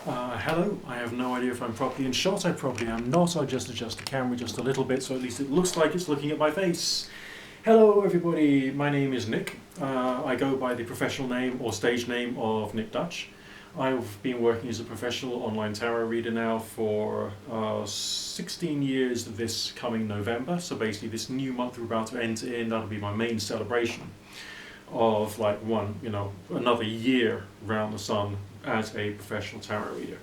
Hello, I have no idea if I'm properly in shot. I probably am not. I'll just adjust the camera just a little bit so at least it looks like it's looking at my face. Hello everybody, my name is Nick. I go by the professional name or stage name of Nick Dutch. I've been working as a professional online tarot reader now for 16 years this coming November. So basically this new month we're about to enter in, that'll be my main celebration of like another year around the sun as a professional tarot reader.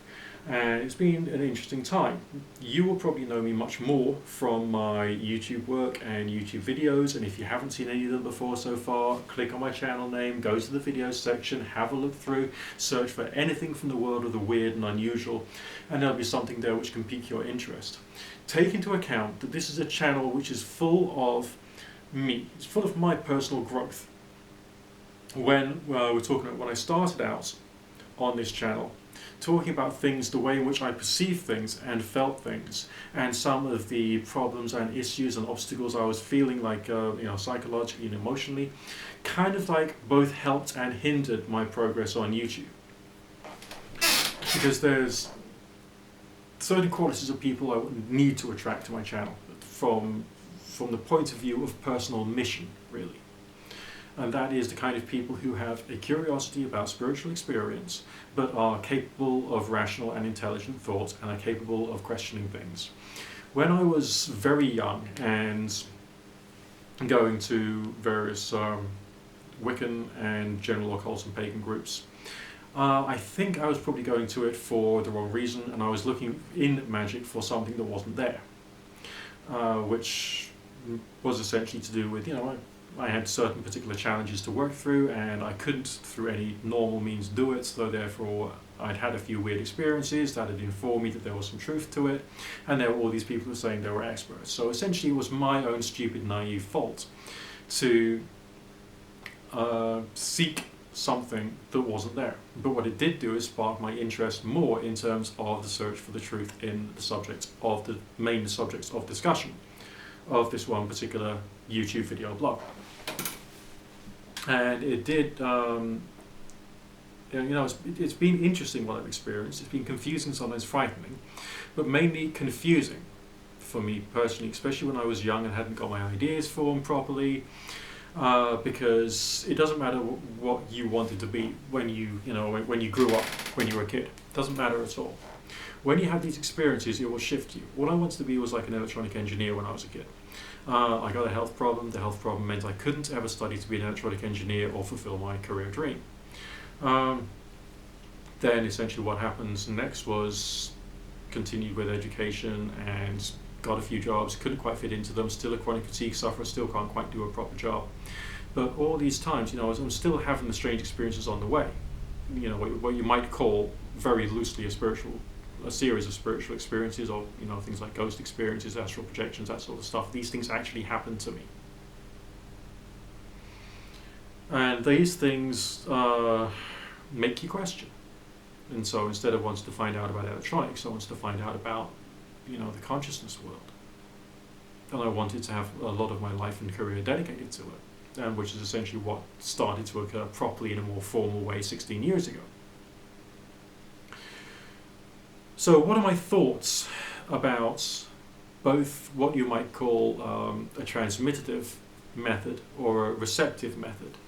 And it's been an interesting time. You will probably know me much more from my YouTube work and YouTube videos, and if you haven't seen any of them before so far, click on my channel name, go to the videos section, have a look through, search for anything from the world of the weird and unusual, and there'll be something there which can pique your interest. Take into account that this is a channel which is full of me, it's full of my personal growth. When we're talking about when I started out on this channel, talking about things, the way in which I perceived things and felt things, and some of the problems and issues and obstacles I was feeling, like psychologically and emotionally, kind of like both helped and hindered my progress on YouTube. Because there's certain qualities of people I would need to attract to my channel from the point of view of personal mission, really. And that is the kind of people who have a curiosity about spiritual experience, but are capable of rational and intelligent thought and are capable of questioning things. When I was very young and going to various Wiccan and general occult and pagan groups, I think I was probably going to it for the wrong reason, and I was looking in magic for something that wasn't there, which was essentially to do with, I had certain particular challenges to work through, and I couldn't through any normal means do it, so therefore I'd had a few weird experiences that had informed me that there was some truth to it, and there were all these people who were saying they were experts. So essentially it was my own stupid, naive fault to seek something that wasn't there. But what it did do is spark my interest more in terms of the search for the truth in the subjects of the main subjects of discussion of this one particular YouTube video blog. And it did, it's been interesting what I've experienced. It's been confusing, sometimes frightening, but mainly confusing for me personally, especially when I was young and hadn't got my ideas formed properly, because it doesn't matter what you wanted to be when you grew up, when you were a kid. It doesn't matter at all. When you have these experiences, it will shift you. What I wanted to be was like an electronic engineer when I was a kid. I got a health problem. The health problem meant I couldn't ever study to be an electronic engineer or fulfill my career dream. Then essentially what happens next was continued with education and got a few jobs, couldn't quite fit into them, still a chronic fatigue sufferer, still can't quite do a proper job. But all these times, I'm still having the strange experiences on the way. What you might call very loosely a series of spiritual experiences, or things like ghost experiences, astral projections, that sort of stuff. These things actually happen to me, and these things make you question. And so instead of wanting to find out about electronics, I wanted to find out about the consciousness world, and I wanted to have a lot of my life and career dedicated to it, and which is essentially what started to occur properly in a more formal way 16 years ago. So what are my thoughts about both what you might call a transmittative method or a receptive method?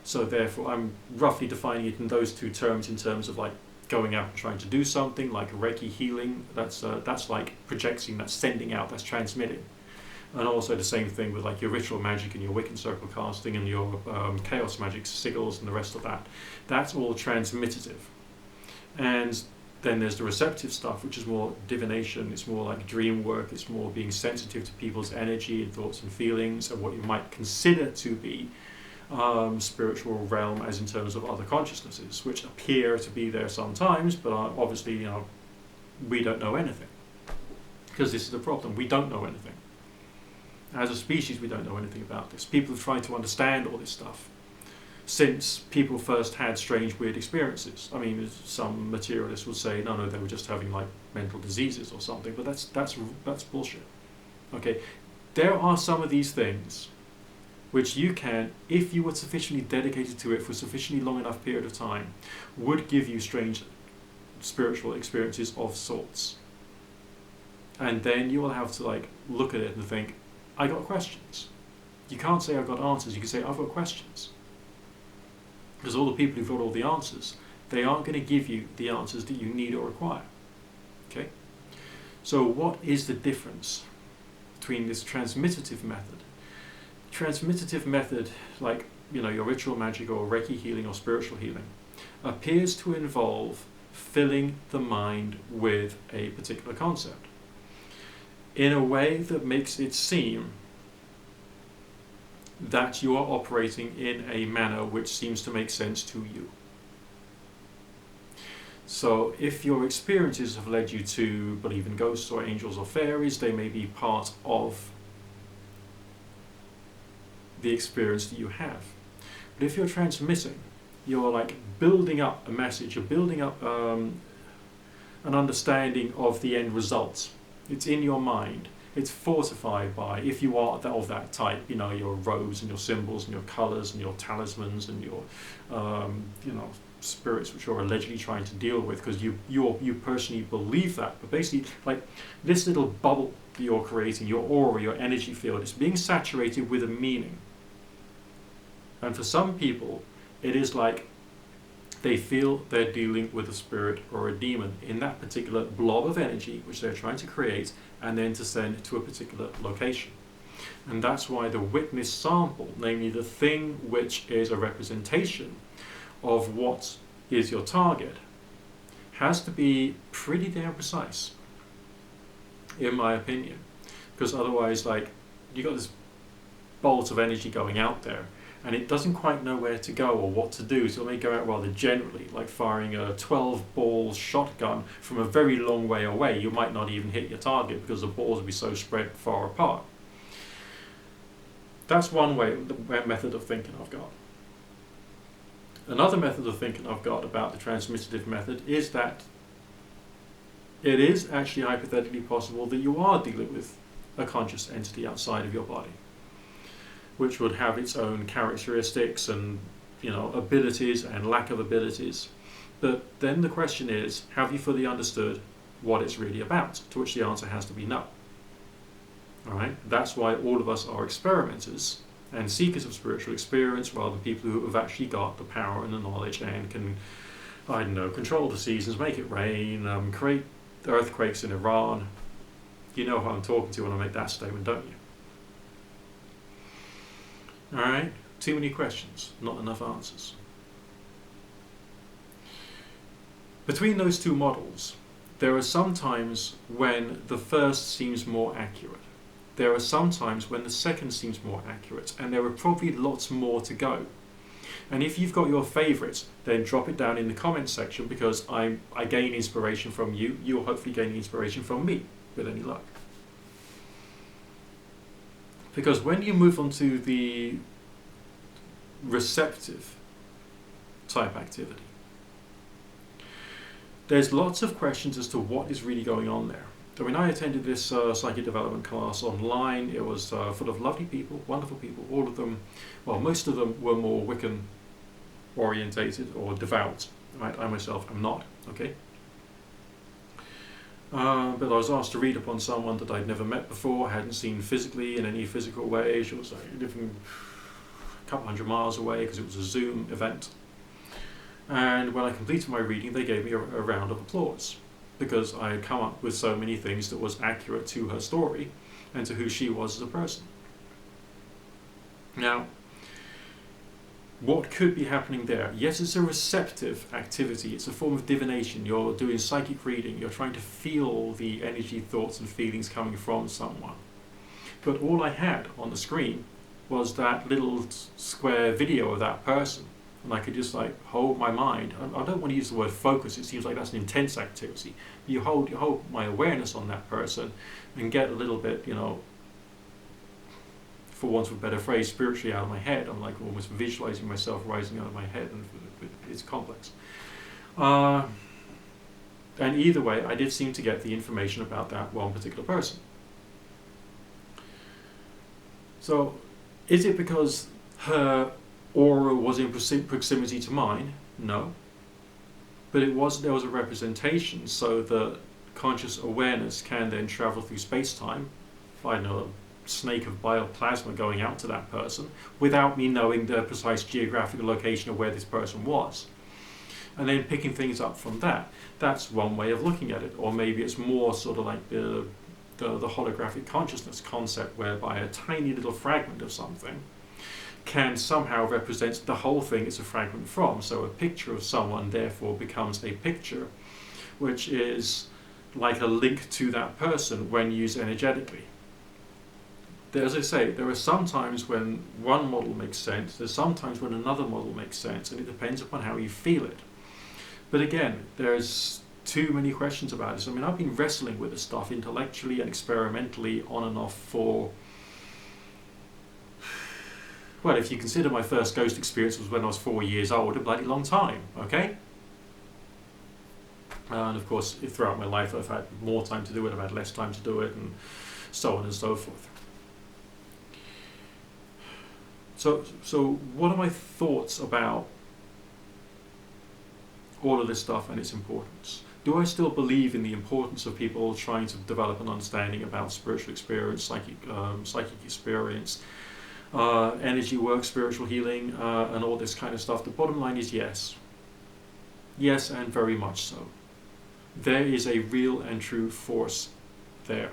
So therefore I'm roughly defining it in those two terms, in terms of like going out and trying to do something like Reiki healing, that's like projecting, that's sending out, that's transmitting. And also the same thing with like your ritual magic and your Wiccan circle casting and your chaos magic sigils and the rest of that. That's all transmittative. And then there's the receptive stuff, which is more divination. It's more like dream work. It's more being sensitive to people's energy and thoughts and feelings, and what you might consider to be spiritual realm, as in terms of other consciousnesses, which appear to be there sometimes, but obviously, we don't know anything. Because this is the problem. We don't know anything. As a species, we don't know anything about this. People have tried to understand all this stuff since people first had strange, weird experiences. I mean, some materialists will say, no, they were just having like mental diseases or something, but that's bullshit. Okay, there are some of these things which you can, if you were sufficiently dedicated to it for a sufficiently long enough period of time, would give you strange spiritual experiences of sorts. And then you will have to like look at it and think, I got questions. You can't say I've got answers, you can say I've got questions. Because all the people who've got all the answers, they aren't going to give you the answers that you need or require. Okay? So what is the difference between this transmutative method? Transmutative method, like your ritual magic or Reiki healing or spiritual healing, appears to involve filling the mind with a particular concept in a way that makes it seem that you are operating in a manner which seems to make sense to you. So if your experiences have led you to believe in ghosts or angels or fairies, they may be part of the experience that you have. But if you're transmitting, you're like building up a message, you're building up an understanding of the end result. It's in your mind. It's fortified by, if you are of that type, your robes and your symbols and your colours and your talismans and your, spirits which you're allegedly trying to deal with because you personally believe that. But basically, like this little bubble that you're creating, your aura, your energy field, is being saturated with a meaning. And for some people, it is like they feel they're dealing with a spirit or a demon in that particular blob of energy which they're trying to create and then to send to a particular location. And that's why the witness sample, namely the thing which is a representation of what is your target, has to be pretty damn precise, in my opinion. Because otherwise, like, you got this bolt of energy going out there and it doesn't quite know where to go or what to do, so it may go out rather generally, like firing a 12-ball shotgun from a very long way away. You might not even hit your target because the balls will be so spread far apart. That's one way, the method of thinking I've got. Another method of thinking I've got about the transmutative method is that it is actually hypothetically possible that you are dealing with a conscious entity outside of your body, which would have its own characteristics and abilities and lack of abilities. But then the question is, have you fully understood what it's really about? To which the answer has to be no. Alright? That's why all of us are experimenters and seekers of spiritual experience, rather than people who have actually got the power and the knowledge and can, control the seasons, make it rain, create earthquakes in Iran. You know who I'm talking to when I make that statement, don't you? Alright, too many questions, not enough answers. Between those two models, there are some times when the first seems more accurate. There are some times when the second seems more accurate, and there are probably lots more to go. And if you've got your favourites, then drop it down in the comments section, because I gain inspiration from you. You'll hopefully gain inspiration from me, with any luck. Because when you move on to the receptive type activity, there's lots of questions as to what is really going on there. I mean, I attended this psychic development class online. It was full of lovely people, wonderful people. All of them, well, most of them were more Wiccan orientated or devout. Right? I myself am not, okay? But I was asked to read upon someone that I'd never met before, hadn't seen physically in any physical way. She was living a couple hundred miles away because it was a Zoom event. And when I completed my reading, they gave me a round of applause, because I had come up with so many things that was accurate to her story and to who she was as a person. Now, what could be happening there? Yes, it's a receptive activity. It's a form of divination. You're doing psychic reading. You're trying to feel the energy, thoughts and feelings coming from someone. But all I had on the screen was that little square video of that person. And I could just hold my mind. I don't want to use the word focus. It seems like that's an intense activity. You hold my awareness on that person and get a little bit, for want of a better phrase, spiritually out of my head. I'm like almost visualizing myself rising out of my head, and it's complex. And either way, I did seem to get the information about that one particular person. So Is it because her aura was in proximity to mine? No. But there was a representation so that conscious awareness can then travel through space-time, I don't know, a snake of bioplasma going out to that person, without me knowing the precise geographical location of where this person was. And then picking things up from that. That's one way of looking at it. Or maybe it's more sort of like the holographic consciousness concept, whereby a tiny little fragment of something can somehow represent the whole thing it's a fragment from. So a picture of someone therefore becomes a picture which is like a link to that person when used energetically. As I say, there are some times when one model makes sense, there's sometimes when another model makes sense, and it depends upon how you feel it. But again, there's too many questions about this. I mean, I've been wrestling with this stuff intellectually and experimentally on and off for, well, if you consider my first ghost experience was when I was 4 years old, a bloody long time, okay? And of course, throughout my life I've had more time to do it, I've had less time to do it, and so on and so forth. So what are my thoughts about all of this stuff and its importance? Do I still believe in the importance of people trying to develop an understanding about spiritual experience, psychic experience, energy work, spiritual healing, and all this kind of stuff? The bottom line is yes. Yes, and very much so. There is a real and true force there.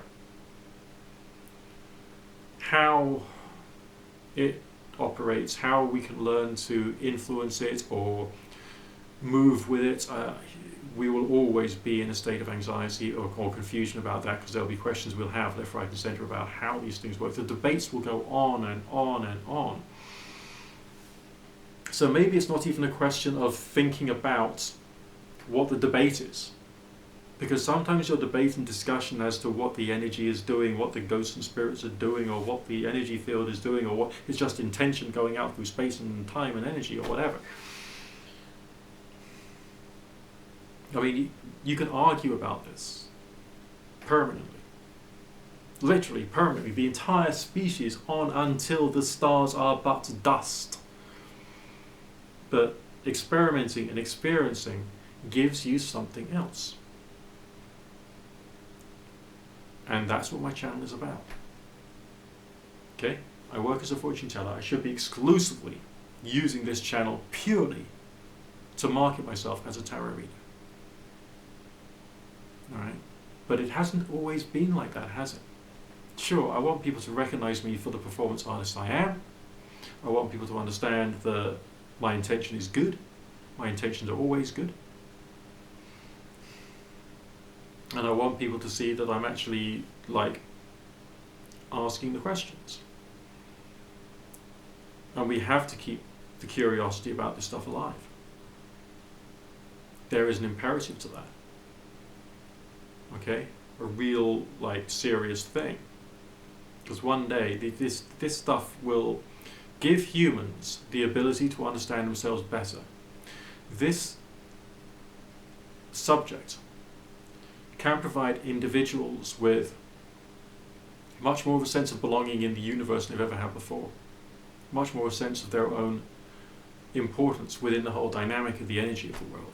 How it operates, how we can learn to influence it or move with it, we will always be in a state of anxiety or confusion about that, because there'll be questions we'll have left, right and centre about how these things work. The debates will go on and on and on. So maybe it's not even a question of thinking about what the debate is, because sometimes your debate and discussion as to what the energy is doing, what the ghosts and spirits are doing, or what the energy field is doing, or what is just intention going out through space and time and energy or whatever. I mean, you can argue about this permanently, literally permanently, the entire species on until the stars are but dust. But experimenting and experiencing gives you something else. And that's what my channel is about. Okay? I work as a fortune teller. I should be exclusively using this channel purely to market myself as a tarot reader. Alright? But it hasn't always been like that, has it? Sure, I want people to recognize me for the performance artist I am. I want people to understand that my intention is good. My intentions are always good. And I want people to see that I'm actually, like, asking the questions. And we have to keep the curiosity about this stuff alive. There is an imperative to that. Okay? A real, like, serious thing. Because one day, this stuff will give humans the ability to understand themselves better. This subject can provide individuals with much more of a sense of belonging in the universe than they've ever had before. Much more a sense of their own importance within the whole dynamic of the energy of the world.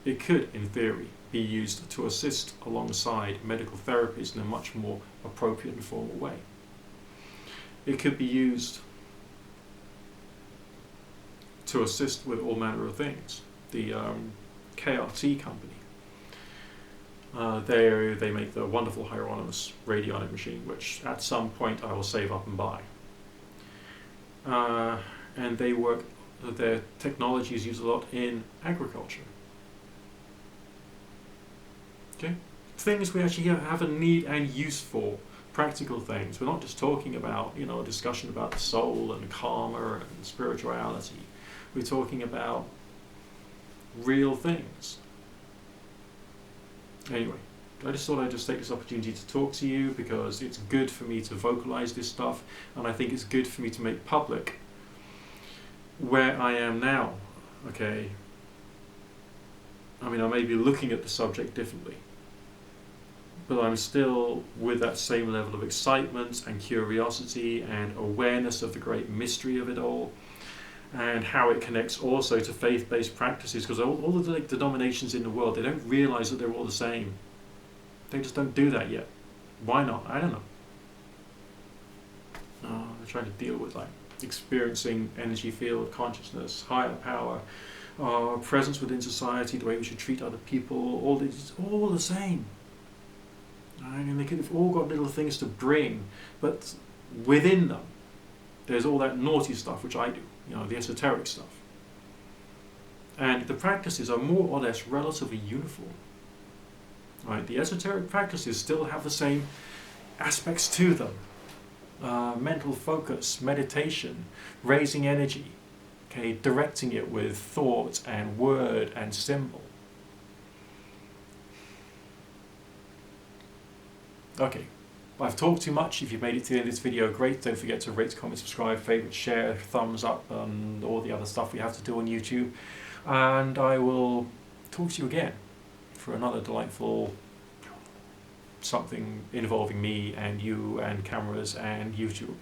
It could, in theory, be used to assist alongside medical therapies in a much more appropriate and formal way. It could be used to assist with all manner of things. The KRT company, they make the wonderful Hieronymus radionic machine, which at some point I will save up and buy. And they work, their technology is used a lot in agriculture. Okay? Things we actually have a need and use for, practical things. We're not just talking about, a discussion about the soul and karma and spirituality. We're talking about real things. Anyway, I just thought I'd just take this opportunity to talk to you, because it's good for me to vocalize this stuff, and I think it's good for me to make public where I am now. Okay? I mean, I may be looking at the subject differently. but I'm still with that same level of excitement and curiosity and awareness of the great mystery of it all, and how it connects also to faith-based practices, because all the denominations in the world, they don't realize that they're all the same. They just don't do that yet. Why not? I don't know. They're trying to deal with like experiencing energy field consciousness, higher power, presence within society, the way we should treat other people, all this, all the same. Right? And they could have all got little things to bring, but within them, there's all that naughty stuff, which I do, the esoteric stuff. And the practices are more or less relatively uniform. Right? The esoteric practices still have the same aspects to them. Mental focus, meditation, raising energy, okay, directing it with thought and word and symbol. Okay, I've talked too much. If you've made it to the end of this video, great. Don't forget to rate, comment, subscribe, favorite, share, thumbs up, and all the other stuff we have to do on YouTube. And I will talk to you again for another delightful something involving me and you and cameras and YouTube.